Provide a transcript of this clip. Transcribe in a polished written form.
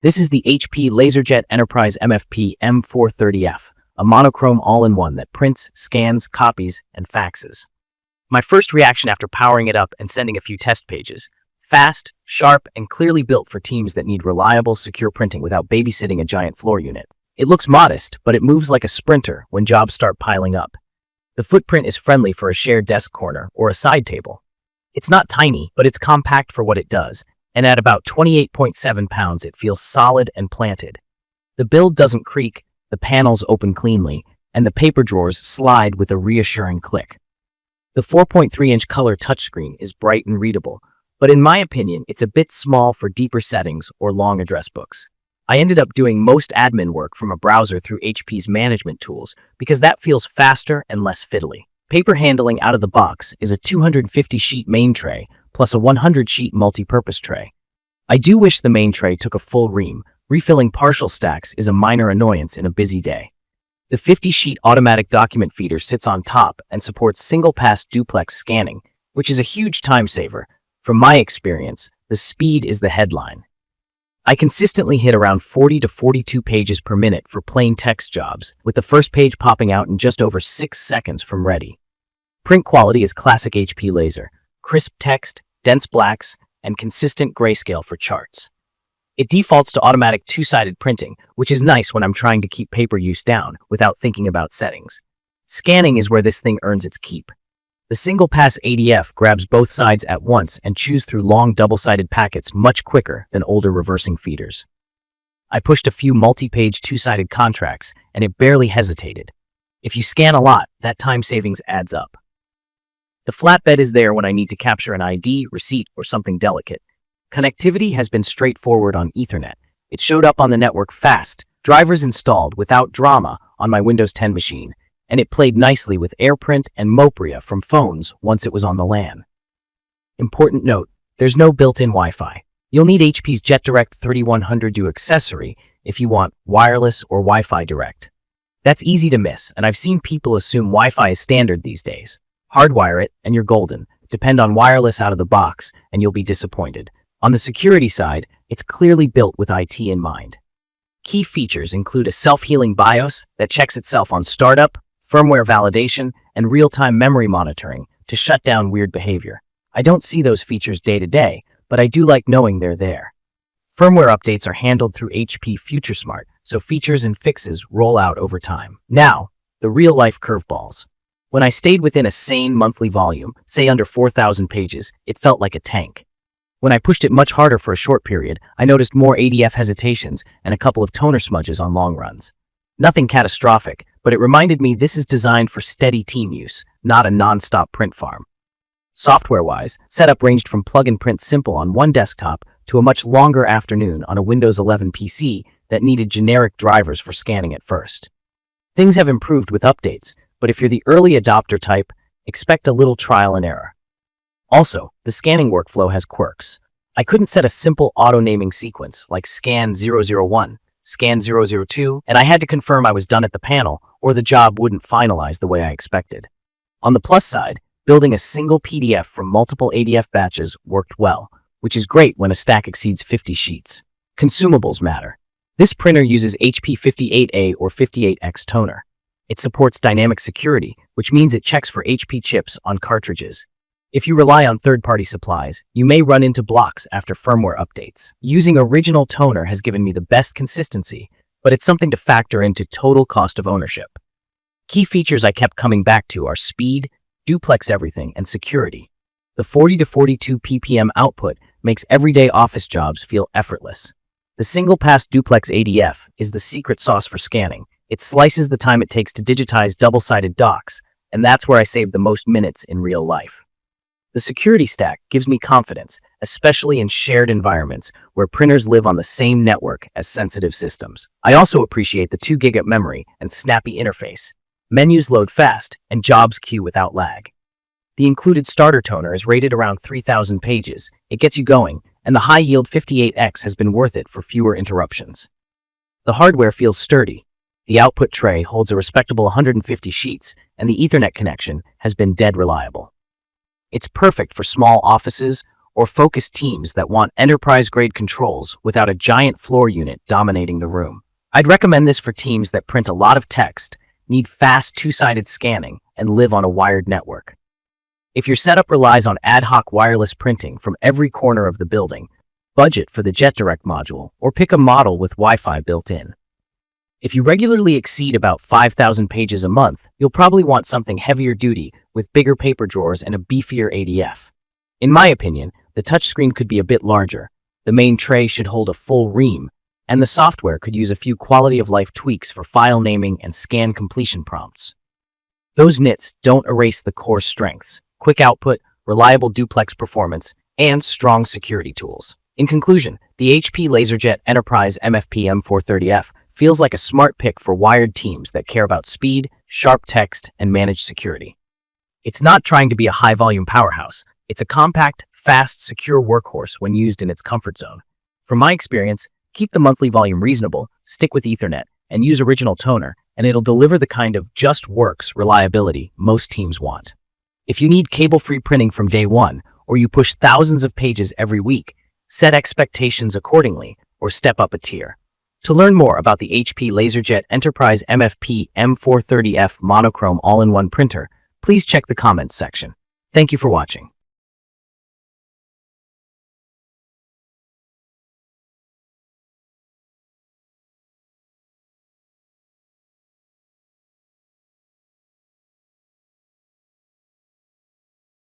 This is the HP LaserJet Enterprise MFP M430f, a monochrome all-in-one that prints, scans, copies, and faxes. My first reaction after powering it up and sending a few test pages: fast, sharp, and clearly built for teams that need reliable, secure printing without babysitting a giant floor unit. It looks modest, but it moves like a sprinter when jobs start piling up. The footprint is friendly for a shared desk corner or a side table. It's not tiny, but it's compact for what it does, and at about 28.7 pounds, it feels solid and planted. The build doesn't creak, the panels open cleanly, and the paper drawers slide with a reassuring click. The 4.3-inch color touchscreen is bright and readable, but in my opinion, it's a bit small for deeper settings or long address books. I ended up doing most admin work from a browser through HP's management tools because that feels faster and less fiddly. Paper handling out of the box is a 250-sheet main tray plus a 100-sheet multi-purpose tray. I do wish the main tray took a full ream. Refilling partial stacks is a minor annoyance in a busy day. The 50-sheet automatic document feeder sits on top and supports single-pass duplex scanning, which is a huge time saver. From my experience, the speed is the headline. I consistently hit around 40 to 42 pages per minute for plain text jobs, with the first page popping out in just over 6 seconds from ready. Print quality is classic HP Laser: crisp text, dense blacks, and consistent grayscale for charts. It defaults to automatic two-sided printing, which is nice when I'm trying to keep paper use down without thinking about settings. Scanning is where this thing earns its keep. The single-pass ADF grabs both sides at once and chews through long double-sided packets much quicker than older reversing feeders. I pushed a few multi-page two-sided contracts, and it barely hesitated. If you scan a lot, that time savings adds up. The flatbed is there when I need to capture an ID, receipt, or something delicate. Connectivity has been straightforward on Ethernet. It showed up on the network fast, drivers installed without drama on my Windows 10 machine, and it played nicely with AirPrint and Mopria from phones once it was on the LAN. Important note, there's no built-in Wi-Fi. You'll need HP's JetDirect 3100U accessory if you want wireless or Wi-Fi direct. That's easy to miss, and I've seen people assume Wi-Fi is standard these days. Hardwire it, and you're golden. Depend on wireless out of the box, and you'll be disappointed. On the security side, it's clearly built with IT in mind. Key features include a self-healing BIOS that checks itself on startup, firmware validation, and real-time memory monitoring to shut down weird behavior. I don't see those features day to day, but I do like knowing they're there. Firmware updates are handled through HP FutureSmart, so features and fixes roll out over time. Now, the real-life curveballs. When I stayed within a sane monthly volume, say under 4,000 pages, it felt like a tank. When I pushed it much harder for a short period, I noticed more ADF hesitations and a couple of toner smudges on long runs. Nothing catastrophic, but it reminded me this is designed for steady team use, not a non-stop print farm. Software-wise, setup ranged from plug-and-print simple on one desktop to a much longer afternoon on a Windows 11 PC that needed generic drivers for scanning at first. Things have improved with updates, but if you're the early adopter type, expect a little trial and error. Also, the scanning workflow has quirks. I couldn't set a simple auto-naming sequence like scan 001, scan 002, and I had to confirm I was done at the panel or the job wouldn't finalize the way I expected. On the plus side, building a single PDF from multiple ADF batches worked well, which is great when a stack exceeds 50 sheets. Consumables matter. This printer uses HP 58A or 58X toner. It supports dynamic security, which means it checks for HP chips on cartridges. If you rely on third-party supplies, you may run into blocks after firmware updates. Using original toner has given me the best consistency, but it's something to factor into total cost of ownership. Key features I kept coming back to are speed, duplex everything, and security. The 40 to 42 ppm output makes everyday office jobs feel effortless. The single-pass duplex ADF is the secret sauce for scanning. It slices the time it takes to digitize double-sided docs, and that's where I save the most minutes in real life. The security stack gives me confidence, especially in shared environments where printers live on the same network as sensitive systems. I also appreciate the 2 GB memory and snappy interface. Menus load fast, and jobs queue without lag. The included starter toner is rated around 3,000 pages. It gets you going, and the high-yield 58X has been worth it for fewer interruptions. The hardware feels sturdy. The output tray holds a respectable 150 sheets, and the Ethernet connection has been dead reliable. It's perfect for small offices or focused teams that want enterprise-grade controls without a giant floor unit dominating the room. I'd recommend this for teams that print a lot of text, need fast two-sided scanning, and live on a wired network. If your setup relies on ad hoc wireless printing from every corner of the building, budget for the JetDirect module or pick a model with Wi-Fi built in. If you regularly exceed about 5,000 pages a month, you'll probably want something heavier duty with bigger paper drawers and a beefier ADF. In my opinion, the touchscreen could be a bit larger, the main tray should hold a full ream, and the software could use a few quality-of-life tweaks for file naming and scan completion prompts. Those nits don't erase the core strengths: quick output, reliable duplex performance, and strong security tools. In conclusion, the HP LaserJet Enterprise MFP M430f feels like a smart pick for wired teams that care about speed, sharp text, and managed security. It's not trying to be a high-volume powerhouse. It's a compact, fast, secure workhorse when used in its comfort zone. From my experience, keep the monthly volume reasonable, stick with Ethernet, and use original toner, and it'll deliver the kind of just works reliability most teams want. If you need cable-free printing from day one, or you push thousands of pages every week, set expectations accordingly, or step up a tier. To learn more about the HP LaserJet Enterprise MFP M430f monochrome all-in-one printer, please check the comments section. Thank you for watching.